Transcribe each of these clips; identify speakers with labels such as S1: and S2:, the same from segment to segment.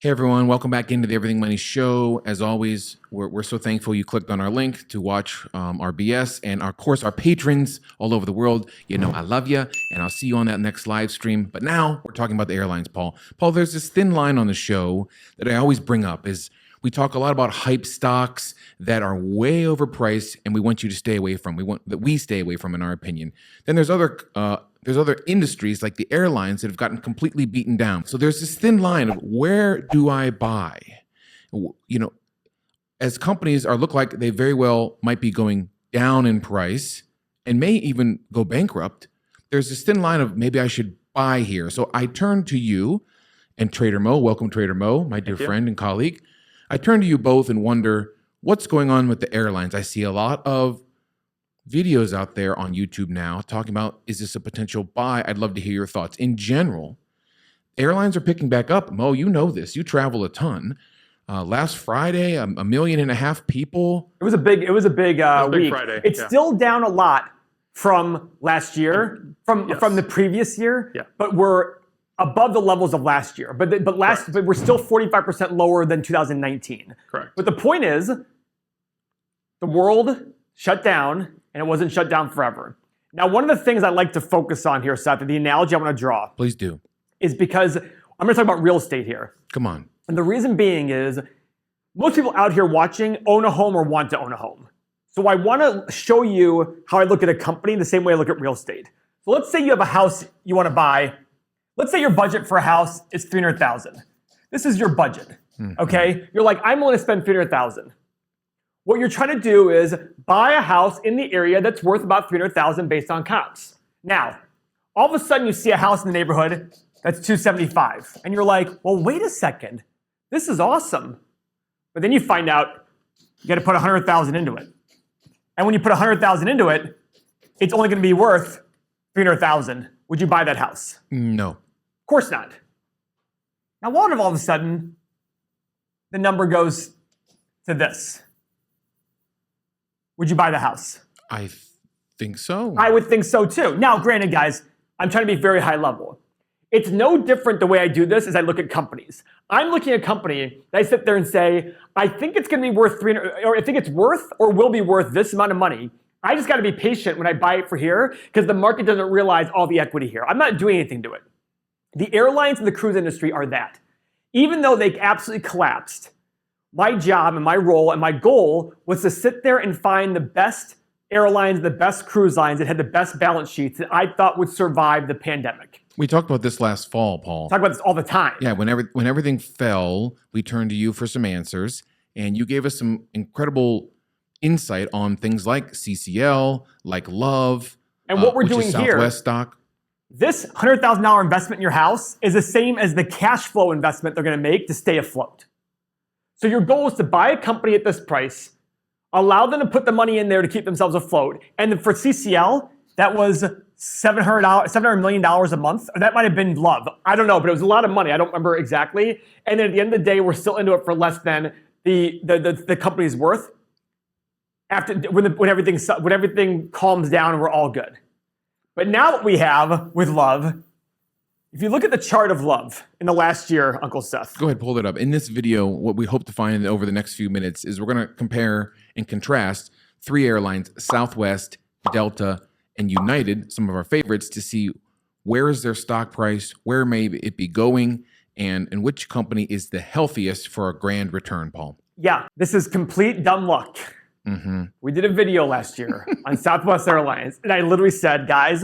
S1: Hey everyone, welcome back into the Everything Money Show. As always, we're so thankful you clicked on our link to watch our BS, and of course our patrons all over the world. You know I love you, and I'll see you on that next live stream. But now we're talking about the airlines, Paul. Paul, there's this thin line on the show that I always bring up. Is we talk a lot about hype stocks that are way overpriced, and we want you to stay away from. We stay away from, in our opinion. Then there's other industries like the airlines that have gotten completely beaten down. So there's this thin line of where do I buy? You know, as companies look like they very well might be going down in price and may even go bankrupt, there's this thin line of maybe I should buy here. So I turn to you and Trader Mo. Welcome, Trader Mo, my dear friend and colleague. I turn to you both and wonder what's going on with the airlines. I see a lot of videos out there on YouTube now talking about, is this a potential buy? I'd love to hear your thoughts. In general, airlines are picking back up. Mo, you know this. You travel a ton. Last Friday, 1.5 million people.
S2: It was a big week.
S3: Friday.
S2: It's still down a lot from last year, from the previous year, but we're above the levels of last year. But we're still 45% lower than 2019.
S3: Correct.
S2: But the point is, the world shut down, and it wasn't shut down forever. Now, one of the things I like to focus on here, Seth, the analogy I want to draw.
S1: Please do.
S2: Is because I'm going to talk about real estate here.
S1: Come on.
S2: And the reason being is most people out here watching own a home or want to own a home. So I want to show you how I look at a company the same way I look at real estate. So let's say you have a house you want to buy. Let's say your budget for a house is $300,000. This is your budget, okay? You're like, I'm willing to spend $300,000. What you're trying to do is buy a house in the area that's worth about $300,000 based on comps. Now, all of a sudden you see a house in the neighborhood that's $275, and you're like, well, wait a second, this is awesome. But then you find out you got to put $100,000 into it, and when you put $100,000 into it, it's only going to be worth $300,000. Would you buy that house?
S1: No.
S2: Of course not. Now, what if all of a sudden the number goes to this? Would you buy the house?
S1: I think so.
S2: I would think so too. Now, granted, guys, I'm trying to be very high level. It's no different the way I do this as I look at companies. I'm looking at a company that I sit there and say, I think it's going to be worth 300, or I think it's worth or will be worth this amount of money. I just got to be patient when I buy it for here because the market doesn't realize all the equity here. I'm not doing anything to it. The airlines and the cruise industry are that. Even though they absolutely collapsed, my job and my role and my goal was to sit there and find the best airlines, the best cruise lines that had the best balance sheets that I thought would survive the pandemic.
S1: We talked about this last fall, Paul.
S2: Talk about this all the time.
S1: Yeah, when everything fell, we turned to you for some answers, and you gave us some incredible insight on things like CCL, like Love,
S2: and what we're doing here,
S1: Southwest stock.
S2: This $100,000 investment in your house is the same as the cash flow investment they're going to make to stay afloat. So your goal is to buy a company at this price, allow them to put the money in there to keep themselves afloat. And then for CCL, that was $700 million a month. Or that might have been Love. I don't know, but it was a lot of money. I don't remember exactly. And then at the end of the day, we're still into it for less than the company's worth. After when everything calms down and we're all good. But now what we have with Love, if you look at the chart of Love in the last year, Uncle Seth.
S1: Go ahead, pull it up. In this video, what we hope to find over the next few minutes is we're going to compare and contrast 3 airlines, Southwest, Delta, and United, some of our favorites, to see where is their stock price, where may it be going, and which company is the healthiest for a grand return, Paul.
S2: Yeah, this is complete dumb luck. We did a video last year on Southwest Airlines, and I literally said, guys,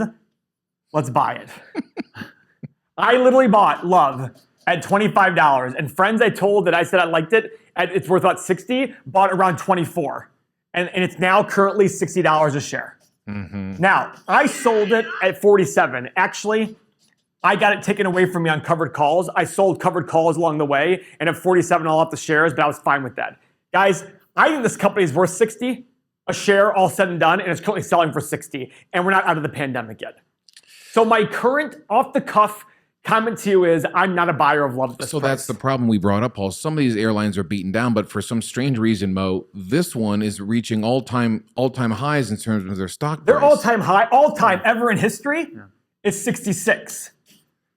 S2: let's buy it. I literally bought Love at $25, and friends I told that I said I liked it, it's worth about $60, bought around $24, and it's now currently $60 a share. Now, I sold it at $47. Actually, I got it taken away from me on covered calls. I sold covered calls along the way, and at $47, I'll have the shares, but I was fine with that. Guys, I think this company is worth $60 a share, all said and done, and it's currently selling for $60, and we're not out of the pandemic yet. So my current off-the-cuff comment to you is I'm not a buyer of Love at this price.
S1: That's the problem we brought up, Paul. Some of these airlines are beaten down, but for some strange reason, Mo, this one is reaching all-time highs in terms of their stock price.
S2: Their all-time high, ever in history, is 66.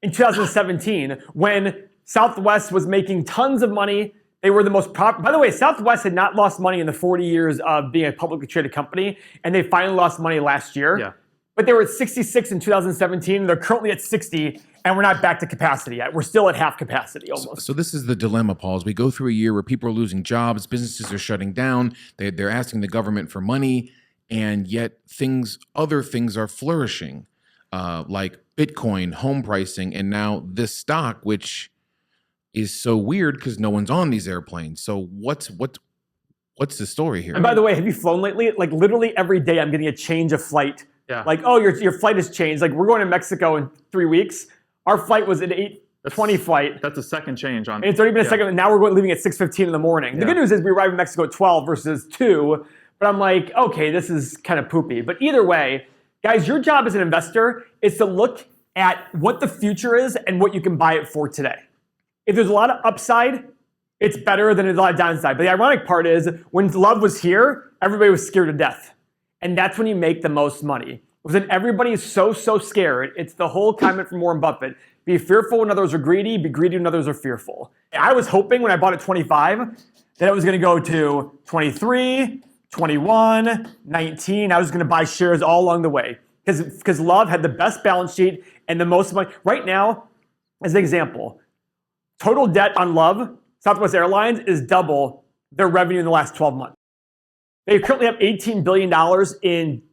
S2: In 2017, when Southwest was making tons of money. They were the most by the way, Southwest had not lost money in the 40 years of being a publicly traded company, and they finally lost money last year.
S3: Yeah.
S2: But they were at 66 in 2017. They're currently at 60, and we're not back to capacity yet. We're still at half capacity almost.
S1: So this is the dilemma, Paul. As we go through a year where people are losing jobs, businesses are shutting down, they're asking the government for money, and yet other things are flourishing, like Bitcoin, home pricing, and now this stock, which is so weird because no one's on these airplanes. So what's the story here?
S2: And by the way, have you flown lately? Like literally every day I'm getting a change of flight.
S3: Yeah.
S2: Like, oh, your flight has changed. Like we're going to Mexico in 3 weeks. Our flight was an 8:20 flight.
S3: That's a second change on.
S2: And it's already been a second, and now we're leaving at 6:15 in the morning. The good news is we arrive in Mexico at 12 versus 2. But I'm like, okay, this is kind of poopy. But either way, guys, your job as an investor is to look at what the future is and what you can buy it for today. If there's a lot of upside, it's better than a lot of downside. But the ironic part is when love was here, everybody was scared to death. And that's when you make the most money. When everybody is so scared, it's the whole comment from Warren Buffett. Be fearful when others are greedy, be greedy when others are fearful. I was hoping when I bought at 25 that it was going to go to 23, 21, 19. I was going to buy shares all along the way because Love had the best balance sheet and the most money. Right now, as an example, total debt on Love, Southwest Airlines, is double their revenue in the last 12 months. They currently have $18 billion in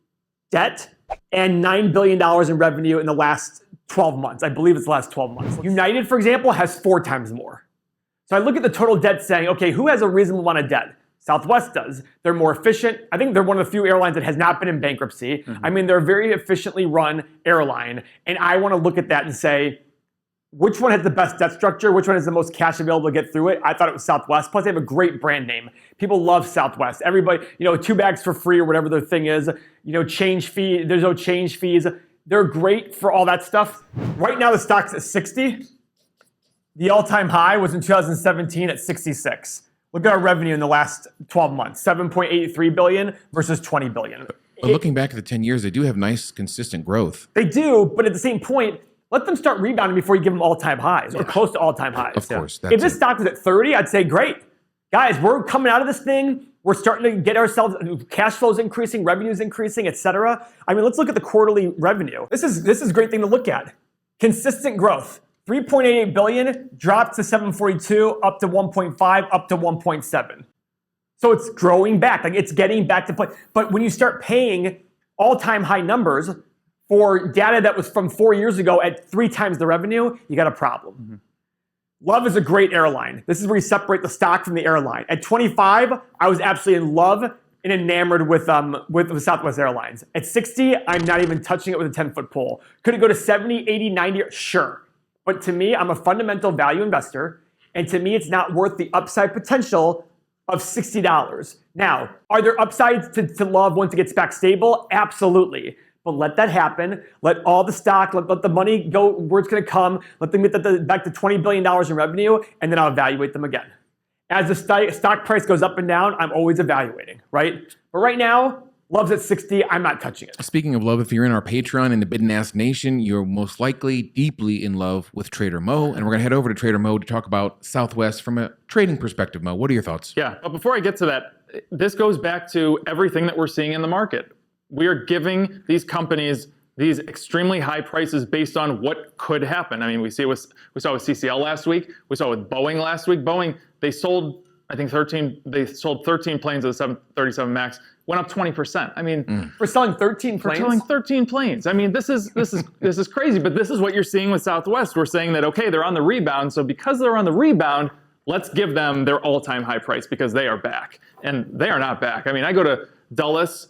S2: debt and $9 billion in revenue in the last 12 months. I believe it's the last 12 months. United, for example, has 4 times more. So I look at the total debt saying, okay, who has a reasonable amount of debt? Southwest does. They're more efficient. I think they're one of the few airlines that has not been in bankruptcy. I mean, they're a very efficiently run airline. And I want to look at that and say, which one has the best debt structure? Which one has the most cash available to get through it? I thought it was Southwest. Plus, they have a great brand name. People love Southwest. Everybody, 2 bags for free or whatever their thing is. Change fee. There's no change fees. They're great for all that stuff. Right now, the stock's at 60. The all-time high was in 2017 at 66. Look at our revenue in the last 12 months, $7.83 billion versus $20 billion.
S1: But looking back at the 10 years, they do have nice, consistent growth.
S2: They do, but at the same point, let them start rebounding before you give them all-time highs or close to all-time highs.
S1: Of course.
S2: If this stock was at 30, I'd say, great. Guys, we're coming out of this thing. We're starting to get ourselves, cash flows increasing, revenues increasing, et cetera. I mean, let's look at the quarterly revenue. This is a great thing to look at. Consistent growth. 3.88 billion dropped to 742, up to 1.5, up to 1.7. So it's growing back. Like it's getting back to play. But when you start paying all-time high numbers for data that was from 4 years ago at 3 times the revenue, you got a problem. Love is a great airline. This is where you separate the stock from the airline. At 25, I was absolutely in love and enamored with Southwest Airlines. At 60, I'm not even touching it with a 10-foot pole. Could it go to 70, 80, 90? Sure. But to me, I'm a fundamental value investor, and to me, it's not worth the upside potential of $60. Now, are there upsides to Love once it gets back stable? Absolutely. But let that happen. Let all the stock, let the money go where it's going to come. Let them get back to $20 billion in revenue, and then I'll evaluate them again. As the stock price goes up and down, I'm always evaluating, right? But right now, Love's at 60. I'm not touching it.
S1: Speaking of love, if you're in our Patreon in the Bid and Ask Nation, you're most likely deeply in love with Trader Mo. And we're going to head over to Trader Mo to talk about Southwest from a trading perspective. Mo, what are your thoughts?
S3: Yeah, but before I get to that, this goes back to everything that we're seeing in the market. We are giving these companies these extremely high prices based on what could happen. I mean, we saw with CCL last week. We saw with Boeing last week. Boeing, they sold, I think 13 planes of the 737 MAX, went up 20%. I mean,
S2: we're selling 13 planes.
S3: We're selling 13 planes. I mean, this is crazy, but this is what you're seeing with Southwest. We're saying that, okay, they're on the rebound. So because they're on the rebound, let's give them their all-time high price because they are back. And they are not back. I mean, I go to Dulles,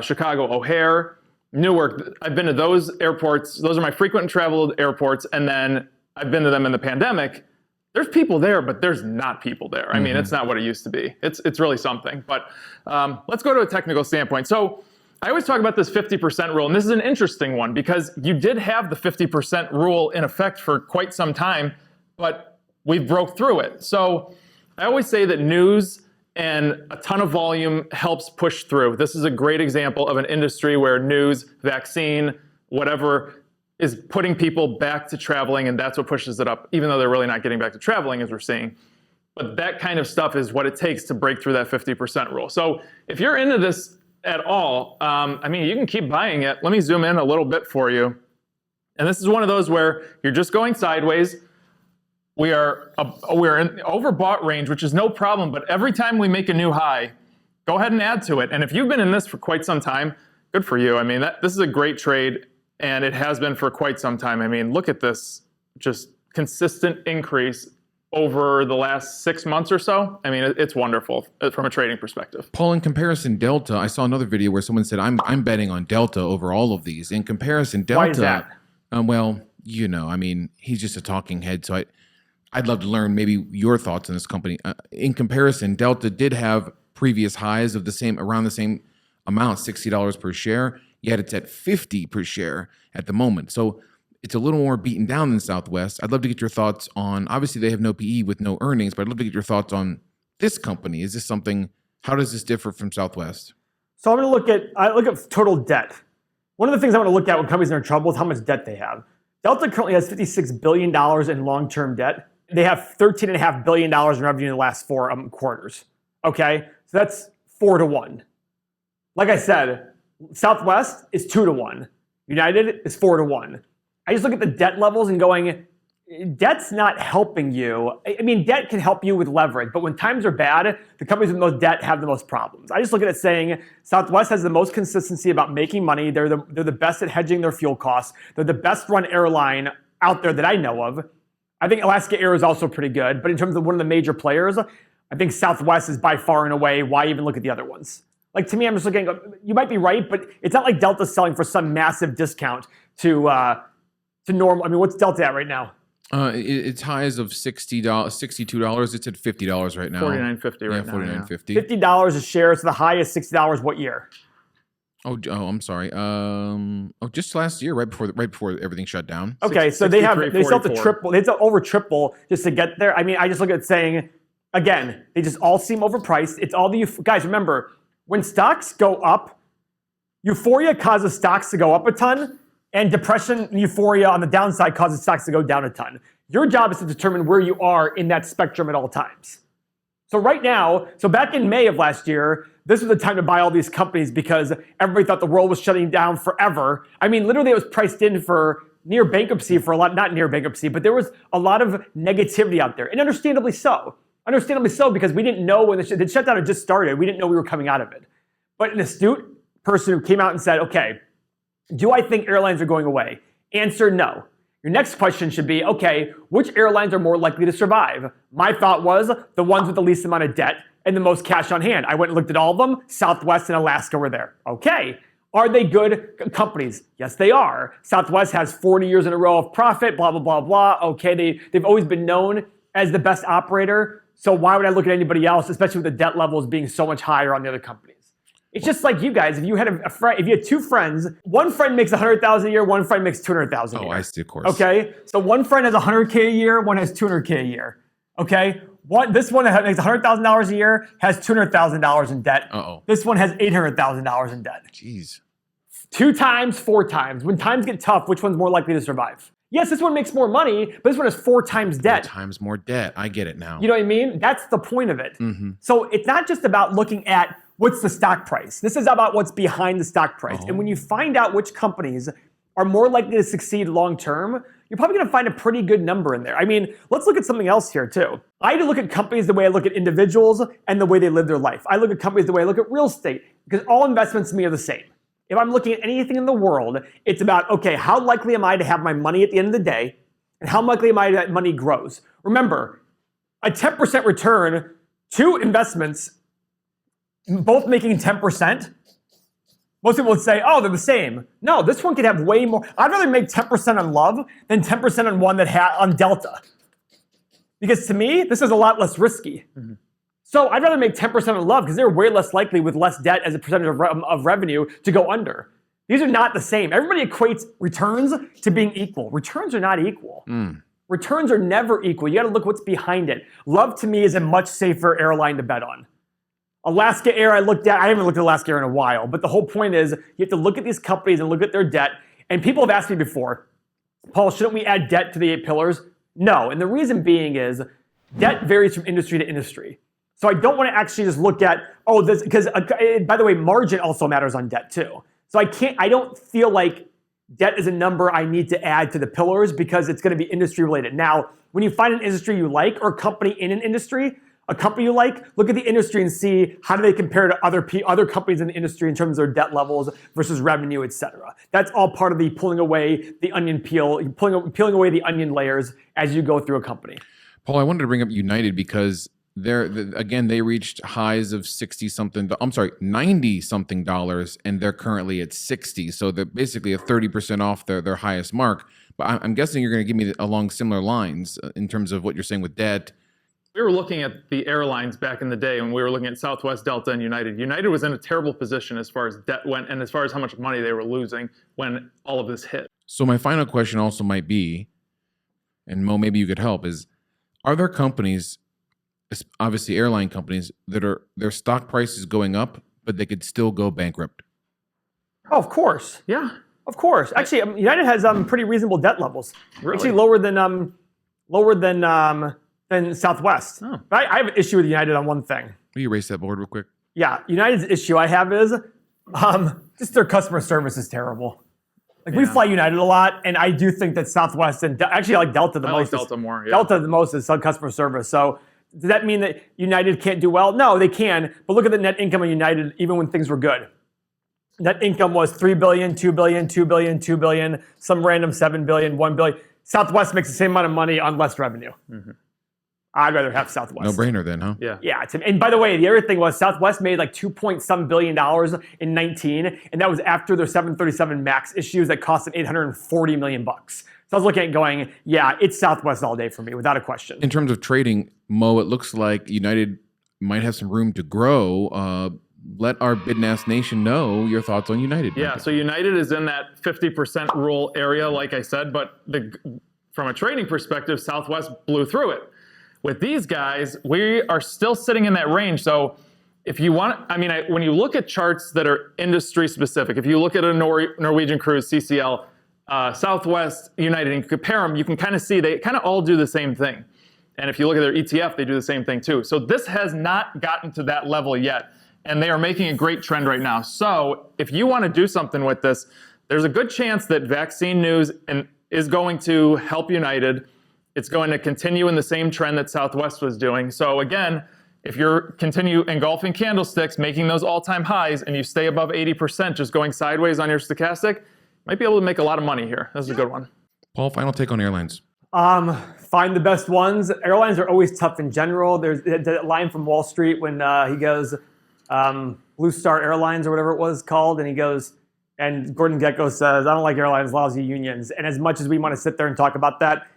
S3: Chicago O'Hare, Newark. I've been to those airports. Those are my frequent traveled airports. And then I've been to them in the pandemic. There's people there, but there's not people there. I mean, it's not what it used to be. It's really something. But let's go to a technical standpoint. So I always talk about this 50% rule. And this is an interesting one because you did have the 50% rule in effect for quite some time, but we broke through it. So I always say that news and a ton of volume helps push through. This is a great example of an industry where news, vaccine, whatever, is putting people back to traveling, and that's what pushes it up, even though they're really not getting back to traveling, as we're seeing. But that kind of stuff is what it takes to break through that 50% rule. So if you're into this at all, I mean, you can keep buying it. Let me zoom in a little bit for you. And this is one of those where you're just going sideways. We're in the overbought range, which is no problem. But every time we make a new high, go ahead and add to it. And if you've been in this for quite some time, good for you. I mean, this is a great trade, and it has been for quite some time. I mean, look at this, just consistent increase over the last 6 months or so. I mean, it's wonderful from a trading perspective.
S1: Paul, in comparison, Delta, I saw another video where someone said, I'm betting on Delta over all of these. In comparison, Delta.
S2: Why is that?
S1: Well, you know, I mean, he's just a talking head, so I'd love to learn maybe your thoughts on this company. In comparison, Delta did have previous highs of around the same amount, $60 per share, yet it's at $50 per share at the moment. So it's a little more beaten down than Southwest. I'd love to get your thoughts on, obviously they have no PE with no earnings, but I'd love to get your thoughts on this company. Is this something, how does this differ from Southwest?
S2: So I'm going to look at total debt. One of the things I want to look at when companies are in trouble is how much debt they have. Delta currently has $56 billion in long-term debt. They have $13.5 billion in revenue in the last 4 quarters. Okay, so that's 4 to 1. Like I said, Southwest is 2 to 1. United is 4 to 1. I just look at the debt levels and going, debt's not helping you. I mean, debt can help you with leverage, but when times are bad, the companies with the most debt have the most problems. I just look at it saying Southwest has the most consistency about making money. They're the best at hedging their fuel costs. They're the best run airline out there that I know of. I think Alaska Air is also pretty good, but in terms of one of the major players, I think Southwest is by far and away. Why even look at the other ones? Like, to me, I'm just looking, you might be right, but it's not like Delta's selling for some massive discount to normal. I mean, what's Delta at right now?
S1: It's highs of $60, $62. It's at $50 right now.
S3: $49.50 right now.
S1: $49.50.
S2: $50 a share. So the high is $60 what year?
S1: Oh, I'm sorry. Just last year, right before everything shut down.
S2: Okay, so they still have to triple. They have to over triple just to get there. I mean, I just look at it saying, again, they just all seem overpriced. It's all the guys. Remember, when stocks go up, euphoria causes stocks to go up a ton. And depression and euphoria on the downside causes stocks to go down a ton. Your job is to determine where you are in that spectrum at all times. So right now, back in May of last year, this was the time to buy all these companies because everybody thought the world was shutting down forever. I mean, literally it was priced in for near bankruptcy for a lot, not near bankruptcy, but there was a lot of negativity out there. And understandably so. Understandably so, because we didn't know when the shutdown had just started. We didn't know we were coming out of it. But an astute person who came out and said, okay, do I think airlines are going away? Answer, no. Your next question should be, okay, which airlines are more likely to survive? My thought was the ones with the least amount of debt and the most cash on hand. I went and looked at all of them. Southwest and Alaska were there. Okay. Are they good companies? Yes, they are. Southwest has 40 years in a row of profit, blah, blah, blah, blah. Okay, they've always been known as the best operator. So why would I look at anybody else, especially with the debt levels being so much higher on the other companies? It's just like you guys. If you had if you had 2 friends, one friend makes $100,000 a year, one friend makes $200,000 a year.
S1: Oh, I see, of course.
S2: Okay, so one friend has $100K a year, one has $200K a year. Okay, this one that makes $100,000 a year has $200,000 in debt. This one has $800,000 in debt.
S1: Jeez.
S2: 2 times, 4 times. When times get tough, which one's more likely to survive? Yes, this one makes more money, but this one has 4 times debt.
S1: 4 times more debt. I get it now.
S2: You know what I mean? That's the point of it. Mm-hmm. So it's not just about looking at what's the stock price. This is about what's behind the stock price. And when you find out which companies are more likely to succeed long term, you're probably going to find a pretty good number in there. I mean, let's look at something else here too. I look at companies the way I look at individuals and the way they live their life. I look at companies the way I look at real estate because all investments to me are the same. If I'm looking at anything in the world, it's about, okay, how likely am I to have my money at the end of the day and how likely am I that money grows? Remember, a 10% return, 2 investments, both making 10%, most people would say, oh, they're the same. No, this one could have way more. I'd rather make 10% on Love than 10% on one that on Delta. Because to me, this is a lot less risky. Mm-hmm. So I'd rather make 10% on Love because they're way less likely with less debt as a percentage of revenue to go under. These are not the same. Everybody equates returns to being equal. Returns are not equal. Returns are never equal. You got to look what's behind it. Love to me is a much safer airline to bet on. Alaska Air, I haven't looked at Alaska Air in a while, but the whole point is you have to look at these companies and look at their debt. And people have asked me before, Paul, shouldn't we add debt to the 8 pillars? No. And the reason being is debt varies from industry to industry. So I don't want to actually just look at, this, because by the way, margin also matters on debt too. So I don't feel like debt is a number I need to add to the pillars because it's going to be industry related. Now, when you find an industry you like or a company in an industry, a company you like, look at the industry and see how do they compare to other companies in the industry in terms of their debt levels versus revenue, et cetera. That's all part of the pulling away the onion peel, peeling away the onion layers as you go through a company.
S1: Paul, I wanted to bring up United because they reached highs of 90 something dollars, and they're currently at 60. So they're basically a 30% off their highest mark. But I'm guessing you're going to give me along similar lines in terms of what you're saying with debt.
S3: We were looking at the airlines back in the day, and we were looking at Southwest, Delta, and United. United was in a terrible position as far as debt went and as far as how much money they were losing when all of this hit.
S1: So my final question also might be, and Mo, maybe you could help, is are there companies, obviously airline companies, that their stock price is going up, but they could still go bankrupt?
S2: Oh, of course.
S3: Yeah.
S2: Of course. Actually, United has pretty reasonable debt levels.
S3: Really?
S2: Actually, lower than Southwest.
S3: Oh.
S2: But I have an issue with United on one thing.
S1: Will you erase that board real quick?
S2: Yeah, United's issue I have is just their customer service is terrible. Like we fly United a lot, and I do think that Southwest and actually I like Delta the most.
S3: I like Delta more. Yeah.
S2: Delta the most is customer service. So does that mean that United can't do well? No, they can. But look at the net income of United, even when things were good. Net income was $3 billion, $2 billion, $2 billion, $2 billion, some random $7 billion, $1 billion. Southwest makes the same amount of money on less revenue. Mm-hmm. I'd rather have Southwest.
S1: No brainer then, huh?
S3: Yeah.
S2: Yeah. And by the way, the other thing was Southwest made like $2.some billion in 19, and that was after their 737 MAX issues that cost them $840 million. So I was looking at it going, yeah, it's Southwest all day for me, without a question.
S1: In terms of trading, Mo, it looks like United might have some room to grow. Let our Bidnass Nation know your thoughts on United.
S3: Yeah, so United is in that 50% rule area, like I said, but from a trading perspective, Southwest blew through it. With these guys, we are still sitting in that range. So if you want, when you look at charts that are industry specific, if you look at a Norwegian Cruise, CCL, Southwest, United, and compare them, you can kind of see they kind of all do the same thing. And if you look at their ETF, they do the same thing too. So this has not gotten to that level yet. And they are making a great trend right now. So if you want to do something with this, there's a good chance that vaccine news is going to help United. It's going to continue in the same trend that Southwest was doing. So again, if you're continue engulfing candlesticks, making those all-time highs, and you stay above 80%, just going sideways on your stochastic, might be able to make a lot of money here. This is a good one.
S1: Paul, final take on airlines.
S2: Find the best ones. Airlines are always tough in general. There's that line from Wall Street when he goes, Blue Star Airlines or whatever it was called, and he goes, and Gordon Gekko says, I don't like airlines, lousy unions. And as much as we want to sit there and talk about that,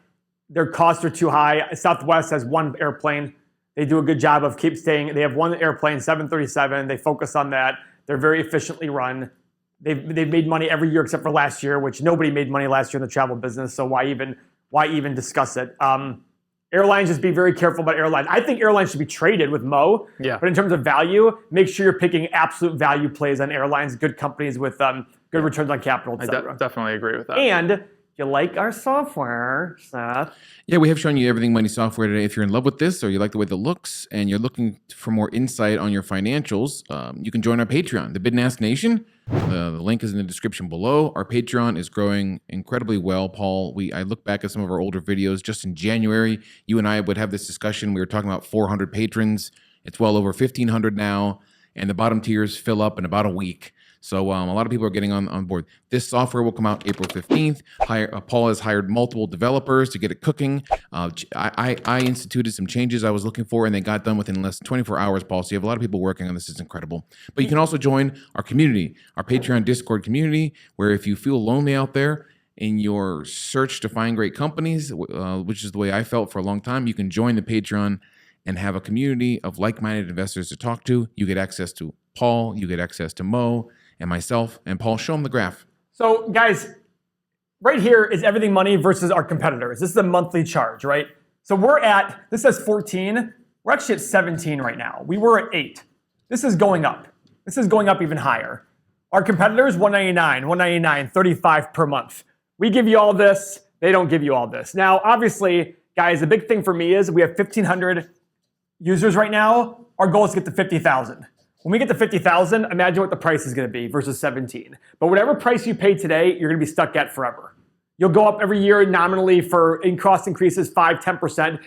S2: their costs are too high. Southwest has one airplane. They do a good job of staying. They have one airplane, 737. They focus on that. They're very efficiently run. They've made money every year except for last year, which nobody made money last year in the travel business. So why even discuss it? Airlines, just be very careful about airlines. I think airlines should be traded with Mo.
S3: Yeah.
S2: But in terms of value, make sure you're picking absolute value plays on airlines, good companies with good returns on capital, et cetera.
S3: I definitely agree with that.
S2: And if you like our software, Seth.
S1: Yeah, we have shown you Everything Money software today. If you're in love with this or you like the way it looks and you're looking for more insight on your financials, you can join our Patreon, the Bidnass Nation. The link is in the description below. Our Patreon is growing incredibly well, Paul. I look back at some of our older videos. Just in January, you and I would have this discussion. We were talking about 400 patrons. It's well over 1,500 now, and the bottom tiers fill up in about a week. So a lot of people are getting on board. This software will come out April 15th. Paul has hired multiple developers to get it cooking. I instituted some changes I was looking for, and they got done within less than 24 hours, Paul. So you have a lot of people working on this. It's incredible. But you can also join our community, our Patreon Discord community, where if you feel lonely out there in your search to find great companies, which is the way I felt for a long time, you can join the Patreon and have a community of like-minded investors to talk to. You get access to Paul, you get access to Mo, and myself. And Paul, show them the graph.
S2: So guys, right here is Everything Money versus our competitors. This is a monthly charge, right? So this says 14. We're actually at 17 right now. We were at 8. This is going up. This is going up even higher. Our competitors, $199, $199, $35 per month. We give you all this They don't give you all this. Now, obviously, guys, the big thing for me is we have 1,500 users right now. Our goal is to get to 50,000. When we get to 50,000, imagine what the price is going to be versus 17. But whatever price you pay today, you're going to be stuck at forever. You'll go up every year nominally for cost increases 5, 10%.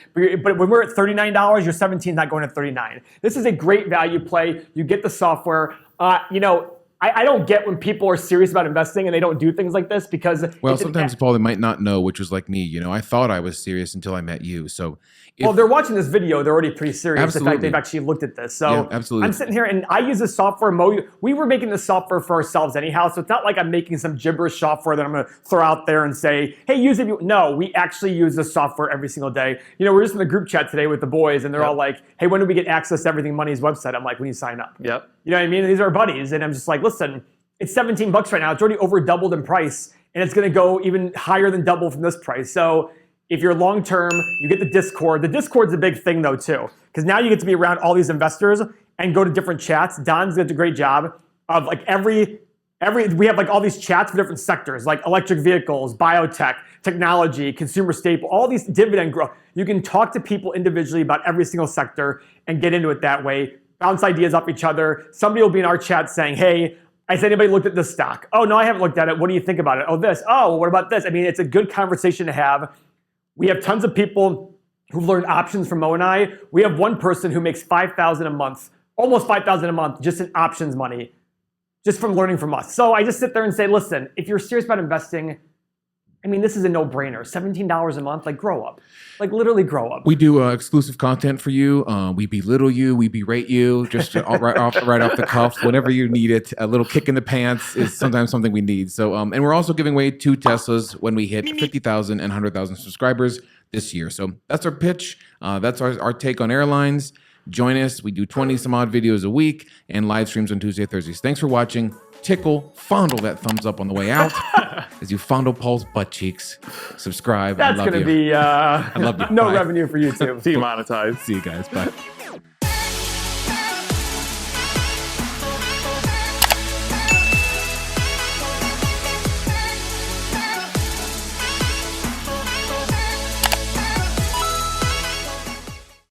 S2: But when we're at $39, your 17 is not going to 39. This is a great value play. You get the software. I don't get when people are serious about investing and they don't do things like this because...
S1: Well, sometimes, Paul, they might not know, which was like me. I thought I was serious until I met you. So,
S2: well, they're watching this video. They're already pretty serious.
S1: Absolutely.
S2: The fact they've actually looked at this. So
S1: yeah, absolutely.
S2: I'm sitting here and I use this software. We were making this software for ourselves anyhow. So it's not like I'm making some gibberish software that I'm going to throw out there and say, hey, use it. No, we actually use this software every single day. We're just in the group chat today with the boys and they're all like, hey, when do we get access to Everything Money's website? I'm like, when you sign up.
S3: Yep.
S2: You know what I mean? These are our buddies. And I'm just like, listen, it's 17 bucks right now. It's already over doubled in price, and it's going to go even higher than double from this price. So if you're long term, you get the Discord. The Discord's a big thing though too, because now you get to be around all these investors and go to different chats. Don's did a great job of like we have like all these chats for different sectors, like electric vehicles, biotech, technology, consumer staple, all these dividend growth. You can talk to people individually about every single sector and get into it that way. Bounce ideas off each other. Somebody will be in our chat saying, hey, has anybody looked at this stock? Oh, no, I haven't looked at it. What do you think about it? Oh, this. Oh, what about this? I mean, it's a good conversation to have. We have tons of people who've learned options from Mo and I. We have one person who makes $5,000 a month, almost $5,000 a month, just in options money, just from learning from us. So I just sit there and say, listen, if you're serious about investing, I mean, this is a no-brainer. $17 a month, like grow up. Like literally grow up.
S1: We do exclusive content for you. We belittle you. We berate you just right off the cuff. Whenever you need it, a little kick in the pants is sometimes something we need. So, and we're also giving away 2 Teslas when we hit 50,000 and 100,000 subscribers this year. So that's our pitch. That's our take on airlines. Join us. We do 20 some odd videos a week and live streams on Tuesday, Thursdays. Thanks for watching. Fondle that thumbs up on the way out as you fondle Paul's butt cheeks. Subscribe.
S2: That's
S1: I love
S2: going to
S1: you.
S2: be
S1: I love you.
S2: no
S1: Bye.
S2: revenue for YouTube.
S3: Demonetized.
S1: See you guys. Bye.